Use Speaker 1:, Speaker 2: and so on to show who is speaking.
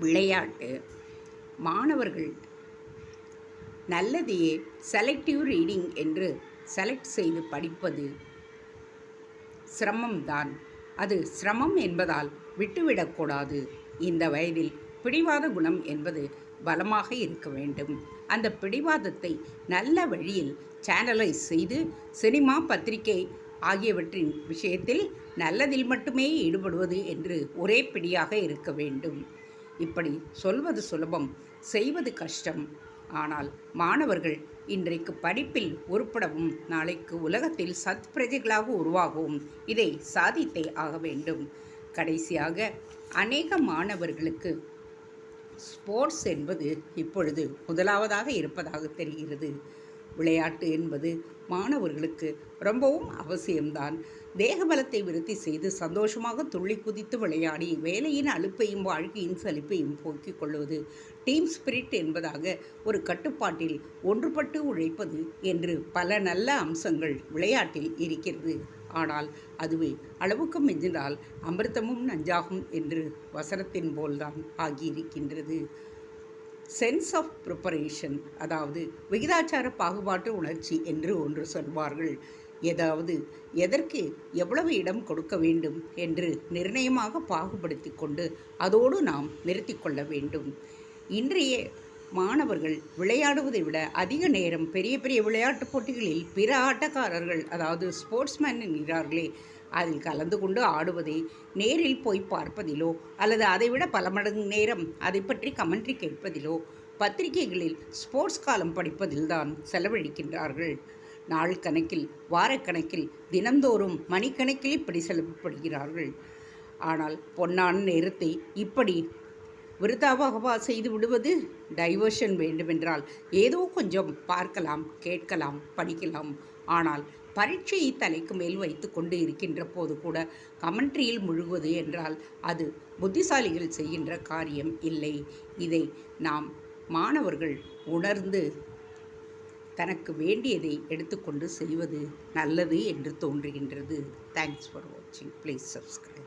Speaker 1: விளையாட்டு மாணவர்கள் நல்லதையே செலக்டிவ் ரீடிங் என்று செலக்ட் செய்து படிப்பது சிரமம்தான். அது சிரமம் என்பதால் விட்டுவிடக்கூடாது. இந்த வயதில் பிடிவாத குணம் என்பது பலமாக இருக்க வேண்டும். அந்த பிடிவாதத்தை நல்ல வழியில் சேனலைஸ் செய்து சினிமா, பத்திரிகை ஆகியவற்றின் விஷயத்தில் நல்லதில் மட்டுமே ஈடுபடுவது என்று ஒரே பிடியாக இருக்க வேண்டும். இப்படி சொல்வது சுலபம், செய்வது கஷ்டம். ஆனால் மாணவர்கள் இன்றைக்கு படிப்பில் உருப்படவும் நாளைக்கு உலகத்தில் சத் பிரஜைகளாக உருவாகவும் இதை சாதித்தே ஆக வேண்டும். கடைசியாக அநேக மாணவர்களுக்கு ஸ்போர்ட்ஸ் என்பது இப்பொழுது முதலாவதாக இருப்பதாக தெரிகிறது. விளையாட்டு என்பது மாணவர்களுக்கு ரொம்பவும் அவசியம்தான். தேகபலத்தை விருத்தி செய்து சந்தோஷமாக துள்ளி குதித்து விளையாடி வேலையின் அலுப்பையும் வாழ்க்கையின் சலிப்பையும் போக்கிக் கொள்வது, டீம் ஸ்பிரிட் என்பதாக ஒரு கட்டுப்பாட்டில் ஒன்றுபட்டு உழைப்பது என்று பல நல்ல அம்சங்கள் விளையாட்டில் இருக்கிறது. ஆனால் அதுவே அளவுக்கு மிஞ்சினால் அமிர்தமும் நஞ்சாகும் என்று வசனத்தின் போல்தான் ஆகியிருக்கின்றது. சென்ஸ் ஆஃப் ப்ரிப்பரேஷன், அதாவது விகிதாச்சார பாகுபாட்டு உணர்ச்சி என்று ஒன்று சொல்வார்கள். ஏதாவது எதற்கு எவ்வளவு இடம் கொடுக்க வேண்டும் என்று நிர்ணயமாக பாகுபடுத்தி கொண்டு அதோடு நாம் நிறுத்தி கொள்ள வேண்டும். இன்றைய மாணவர்கள் விளையாடுவதை விட அதிக நேரம் பெரிய பெரிய விளையாட்டுப் போட்டிகளில் பிற ஆட்டக்காரர்கள், அதாவது ஸ்போர்ட்ஸ்மேன் என்கிறார்களே, அதில் கலந்து கொண்டு ஆடுவதை நேரில் போய் பார்ப்பதிலோ அல்லது அதைவிட பல மடங்கு நேரம் அதை பற்றி கமெண்ட்ரி கேட்பதிலோ பத்திரிகைகளில் ஸ்போர்ட்ஸ் காலம் படிப்பதில்தான் செலவழிக்கின்றார்கள். நாள் கணக்கில், வாரக்கணக்கில், தினந்தோறும் மணிக்கணக்கில் இப்படி செலவுப்படுகிறார்கள். ஆனால் பொன்னான நேரத்தை இப்படி விருதாவாகவா செய்து விடுவது? டைவர்ஷன் வேண்டுமென்றால் ஏதோ கொஞ்சம் பார்க்கலாம், கேட்கலாம், படிக்கலாம். ஆனால் பரீட்சையை தலைக்கு மேல் வைத்து கொண்டு இருக்கின்ற போது கூட கமெண்ட்ரியில் முழுகுவது என்றால் அது புத்திசாலிகள் செய்கின்ற காரியம் இல்லை. இதை நாம் மாணவர்கள் உணர்ந்து தனக்கு வேண்டியதை எடுத்துக்கொண்டு செய்வது நல்லது என்று தோன்றுகின்றது. தேங்க்ஸ் ஃபார் வாட்சிங். Please subscribe.